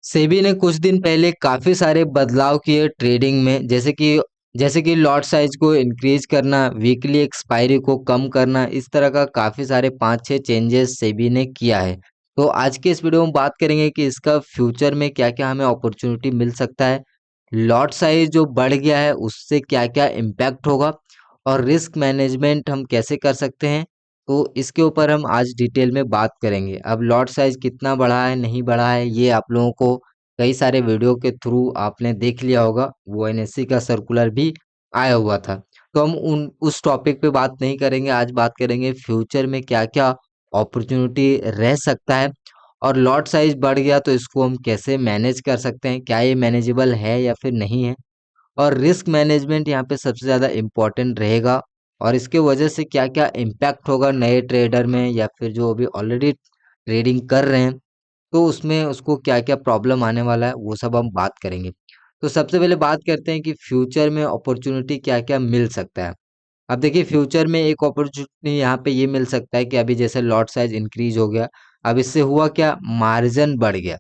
सेबी ने कुछ दिन पहले काफी सारे बदलाव किए ट्रेडिंग में, जैसे कि लॉट साइज को इंक्रीज करना, वीकली एक्सपायरी को कम करना। इस तरह का काफी सारे 5-6 चेंजेस सेबी ने किया है। तो आज के इस वीडियो में बात करेंगे कि इसका फ्यूचर में क्या क्या हमें अपॉर्चुनिटी मिल सकता है, लॉट साइज जो बढ़ गया है उससे क्या क्या इम्पैक्ट होगा, और रिस्क मैनेजमेंट हम कैसे कर सकते हैं। तो इसके ऊपर हम आज डिटेल में बात करेंगे। अब लॉट साइज कितना बढ़ा है नहीं बढ़ा है ये आप लोगों को कई सारे वीडियो के थ्रू आपने देख लिया होगा, वो एनएससी का सर्कुलर भी आया हुआ था। तो हम उन उस टॉपिक पे बात नहीं करेंगे, आज बात करेंगे फ्यूचर में क्या क्या अपॉर्चुनिटी रह सकता है, और लॉट साइज बढ़ गया तो इसको हम कैसे मैनेज कर सकते हैं, क्या ये मैनेजेबल है या फिर नहीं है, और रिस्क मैनेजमेंट यहाँ पे सबसे ज़्यादा इम्पोर्टेंट रहेगा। और इसके वजह से क्या क्या इम्पैक्ट होगा नए ट्रेडर में या फिर जो अभी ऑलरेडी ट्रेडिंग कर रहे हैं, तो उसमें उसको क्या क्या प्रॉब्लम आने वाला है वो सब हम बात करेंगे। तो सबसे पहले बात करते हैं कि फ्यूचर में अपॉर्चुनिटी क्या क्या मिल सकता है। अब देखिए फ्यूचर में एक अपॉर्चुनिटी यहाँ पे ये मिल सकता है कि अभी जैसे लॉट साइज इंक्रीज हो गया, अब इससे हुआ क्या, मार्जिन बढ़ गया।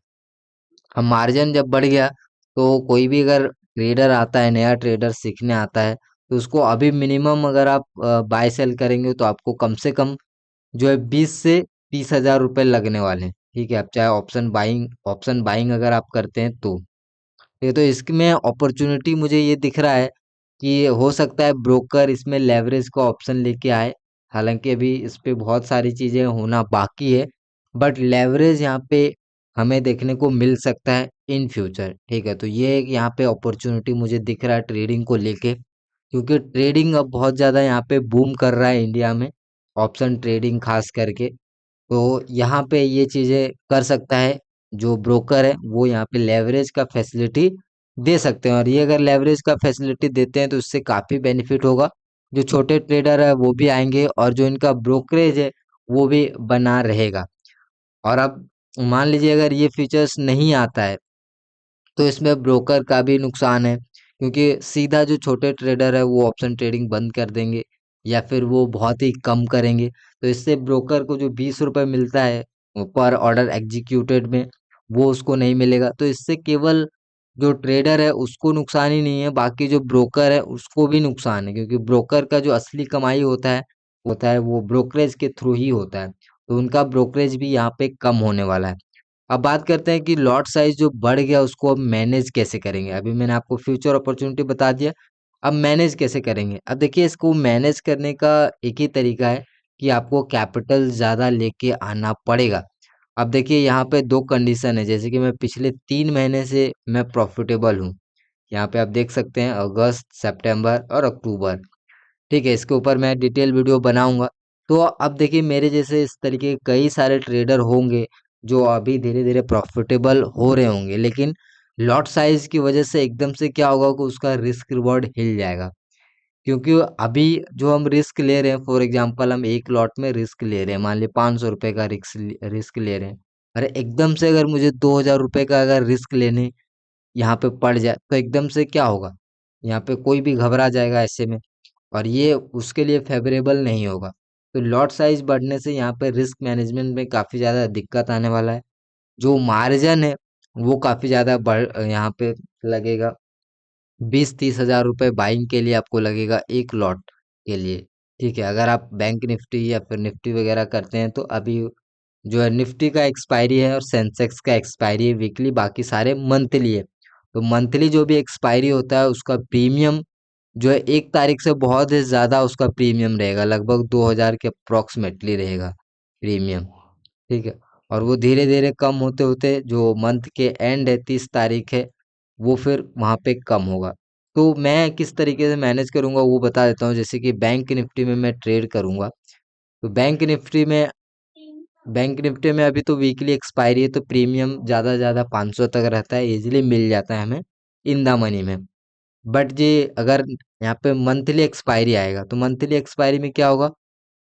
अब मार्जिन जब बढ़ गया तो कोई भी अगर ट्रेडर आता है, नया ट्रेडर सीखने आता है, तो उसको अभी मिनिमम अगर आप बाय सेल करेंगे तो आपको कम से कम जो है 20 से 30 हज़ार रुपये लगने वाले हैं। ठीक है, अब चाहे ऑप्शन बाइंग अगर आप करते हैं तो ये तो इसमें अपॉर्चुनिटी मुझे ये दिख रहा है कि हो सकता है ब्रोकर इसमें लेवरेज का ऑप्शन लेके आए। हालांकि अभी इस पे बहुत सारी चीजें होना बाकी है, बट लेवरेज यहाँ पे हमें देखने को मिल सकता है इन फ्यूचर। ठीक है, तो ये एक यहाँ पे अपॉर्चुनिटी मुझे दिख रहा है ट्रेडिंग को लेके, क्योंकि ट्रेडिंग अब बहुत ज़्यादा यहाँ पे बूम कर रहा है इंडिया में, ऑप्शन ट्रेडिंग खास करके। तो यहाँ पे ये चीज़ें कर सकता है जो ब्रोकर है, वो यहाँ पे लेवरेज का फैसिलिटी दे सकते हैं, और ये अगर लेवरेज का फैसिलिटी देते हैं तो इससे काफ़ी बेनिफिट होगा। जो छोटे ट्रेडर है वो भी आएंगे और जो इनका ब्रोकरेज है वो भी बना रहेगा। और अब मान लीजिए अगर ये फीचर्स नहीं आता है तो इसमें ब्रोकर का भी नुकसान है, क्योंकि सीधा जो छोटे ट्रेडर है वो ऑप्शन ट्रेडिंग बंद कर देंगे या फिर वो बहुत ही कम करेंगे। तो इससे ब्रोकर को जो 20 रुपए मिलता है पर ऑर्डर एग्जीक्यूटेड में, वो उसको नहीं मिलेगा। तो इससे केवल जो ट्रेडर है उसको नुकसान ही नहीं है, बाकी जो ब्रोकर है उसको भी नुकसान है, क्योंकि ब्रोकर का जो असली कमाई होता है वो ब्रोकरेज के थ्रू ही होता है। तो उनका ब्रोकरेज भी यहाँ पे कम होने वाला है। अब बात करते हैं कि लॉट साइज जो बढ़ गया उसको अब मैनेज कैसे करेंगे। अभी मैंने आपको फ्यूचर अपॉर्चुनिटी बता दिया, अब मैनेज कैसे करेंगे। अब देखिए इसको मैनेज करने का एक ही तरीका है कि आपको कैपिटल ज़्यादा लेके आना पड़ेगा। अब देखिए यहाँ पे दो कंडीशन है, जैसे कि मैं पिछले 3 महीने से मैं प्रॉफिटेबल हूँ। यहाँ पे आप देख सकते हैं अगस्त, सितंबर और अक्टूबर। ठीक है, इसके ऊपर मैं डिटेल वीडियो बनाऊंगा। तो अब देखिए मेरे जैसे इस तरीके के कई सारे ट्रेडर होंगे जो अभी धीरे धीरे प्रॉफिटेबल हो रहे होंगे, लेकिन लॉट साइज की वजह से एकदम से क्या होगा कि उसका रिस्क रिवॉर्ड हिल जाएगा। क्योंकि अभी जो हम रिस्क ले रहे हैं, फॉर एग्जांपल हम एक लॉट में रिस्क ले रहे हैं, मान लीजिए 500 रुपए का रिस्क रिस्क ले रहे हैं। अरे एकदम से अगर मुझे 2000 रुपए का अगर रिस्क लेने यहाँ पे पड़ जाए तो एकदम से क्या होगा, यहाँ पे कोई भी घबरा जाएगा ऐसे में, और ये उसके लिए फेवरेबल नहीं होगा। तो लॉट साइज बढ़ने से यहाँ पे रिस्क मैनेजमेंट में काफ़ी ज़्यादा दिक्कत आने वाला है। जो मार्जिन है वो काफ़ी ज़्यादा बढ़ यहाँ पे लगेगा। 20-30 हज़ार रुपए बाइंग के लिए आपको लगेगा एक लॉट के लिए। ठीक है, अगर आप बैंक निफ्टी या फिर निफ्टी वगैरह करते हैं तो अभी जो है निफ्टी का एक्सपायरी है और सेंसेक्स का एक्सपायरी है वीकली, बाकी सारे मंथली है। तो मंथली जो भी एक्सपायरी होता है उसका प्रीमियम जो है 1 तारीख से बहुत ही ज़्यादा उसका प्रीमियम रहेगा, लगभग 2000 के अप्रोक्सीमेटली रहेगा प्रीमियम। ठीक है, और वो धीरे धीरे कम होते होते जो मंथ के एंड है 30 तारीख है, वो फिर वहाँ पे कम होगा। तो मैं किस तरीके से मैनेज करूँगा वो बता देता हूँ। जैसे कि बैंक निफ्टी में मैं ट्रेड करूँगा, तो बैंक निफ्टी में अभी तो वीकली एक्सपायरी है, तो प्रीमियम ज़्यादा से ज़्यादा 500 तक रहता है, इजीली मिल जाता है हमें इन द मनी में। बट जी अगर यहाँ पे मंथली एक्सपायरी आएगा तो मंथली एक्सपायरी में क्या होगा,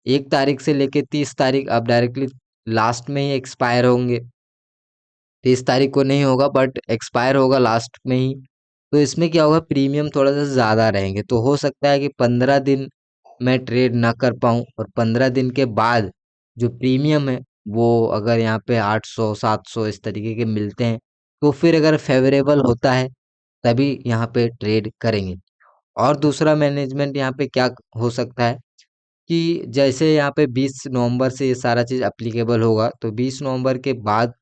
1 तारीख से लेके 30 तारीख आप डायरेक्टली लास्ट में ही एक्सपायर होंगे। 30 तारीख को नहीं होगा बट एक्सपायर होगा लास्ट में ही। तो इसमें क्या होगा, प्रीमियम थोड़ा सा ज़्यादा रहेंगे, तो हो सकता है कि 15 दिन मैं ट्रेड ना कर पाऊँ, और 15 दिन के बाद जो प्रीमियम है वो अगर यहाँ पे 800 700 इस तरीके के मिलते हैं तो फिर अगर फेवरेबल होता है तभी यहाँ पे ट्रेड करेंगे। और दूसरा मैनेजमेंट यहाँ पे क्या हो सकता है कि जैसे यहाँ पे 20 नवंबर से ये सारा चीज़ एप्लीकेबल होगा, तो 20 नवंबर के बाद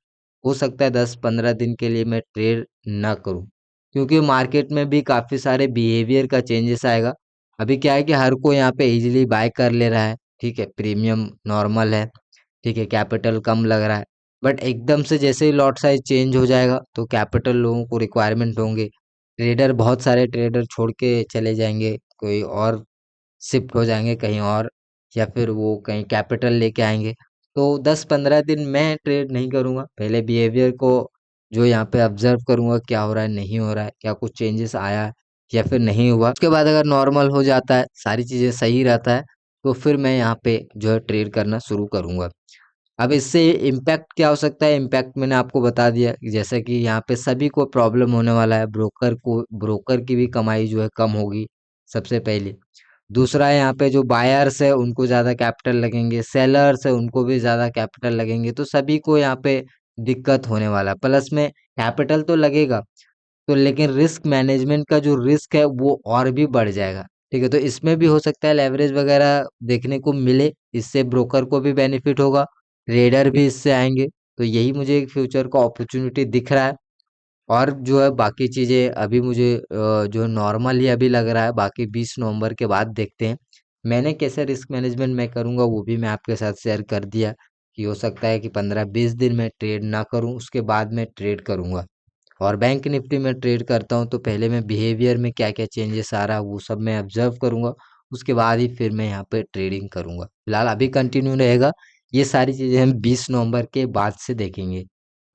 हो सकता है 10-15 दिन के लिए मैं ट्रेड ना करूं, क्योंकि मार्केट में भी काफ़ी सारे बिहेवियर का चेंजेस आएगा। अभी क्या है कि हर कोई यहाँ पे इजीली बाय कर ले रहा है, ठीक है, प्रीमियम नॉर्मल है, ठीक है, कैपिटल कम लग रहा है। बट एकदम से जैसे ही लॉट साइज चेंज हो जाएगा तो कैपिटल लोगों को रिक्वायरमेंट होंगे, ट्रेडर बहुत सारे ट्रेडर छोड़ के चले जाएंगे, कोई और शिफ्ट हो जाएंगे कहीं और, या फिर वो कहीं कैपिटल लेके आएंगे। तो 10-15 दिन मैं ट्रेड नहीं करूंगा, पहले बिहेवियर को जो यहाँ पे ऑब्जर्व करूंगा, क्या हो रहा है नहीं हो रहा है, क्या कुछ चेंजेस आया है या फिर नहीं हुआ। उसके बाद अगर नॉर्मल हो जाता है, सारी चीज़ें सही रहता है, तो फिर मैं यहाँ पे जो है ट्रेड करना शुरू करूंगा। अब इससे इम्पैक्ट क्या हो सकता है, इम्पैक्ट मैंने आपको बता दिया कि जैसे कि यहाँ पे सभी को प्रॉब्लम होने वाला है, ब्रोकर की भी कमाई जो है कम होगी सबसे पहले। दूसरा है यहाँ पे जो बायर्स है उनको ज़्यादा कैपिटल लगेंगे, सेलर्स है उनको भी ज़्यादा कैपिटल लगेंगे, तो सभी को यहाँ पे दिक्कत होने वाला है। प्लस में कैपिटल तो लगेगा, तो लेकिन रिस्क मैनेजमेंट का जो रिस्क है वो और भी बढ़ जाएगा, ठीक है। तो इसमें भी हो सकता है लेवरेज वगैरह देखने को मिले, इससे ब्रोकर को भी बेनिफिट होगा, ट्रेडर भी इससे आएंगे। तो यही मुझे एक फ्यूचर का अपॉर्चुनिटी दिख रहा है। और जो है बाकी चीज़ें अभी मुझे जो नॉर्मल ही अभी लग रहा है, बाकी 20 नवंबर के बाद देखते हैं। मैंने कैसे रिस्क मैनेजमेंट मैं करूँगा वो भी मैं आपके साथ शेयर कर दिया कि हो सकता है कि 15-20 दिन मैं ट्रेड ना करूँ, उसके बाद मैं ट्रेड करूँगा। और बैंक निफ्टी में ट्रेड करता हूँ तो पहले मैं बिहेवियर में क्या क्या चेंजेस आ रहा है वो सब मैं ऑब्जर्व करूँगा, उसके बाद ही फिर मैं यहाँ पे ट्रेडिंग करूँगा। फिलहाल अभी कंटिन्यू रहेगा, ये सारी चीज़ें हम 20 नवंबर के बाद से देखेंगे।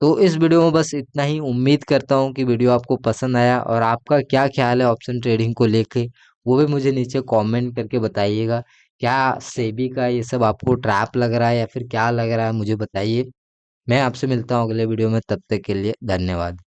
तो इस वीडियो में बस इतना ही, उम्मीद करता हूँ कि वीडियो आपको पसंद आया, और आपका क्या ख्याल है ऑप्शन ट्रेडिंग को लेके वो भी मुझे नीचे कमेंट करके बताइएगा। क्या सेबी का ये सब आपको ट्रैप लग रहा है या फिर क्या लग रहा है, मुझे बताइए। मैं आपसे मिलता हूँ अगले वीडियो में, तब तक के लिए धन्यवाद।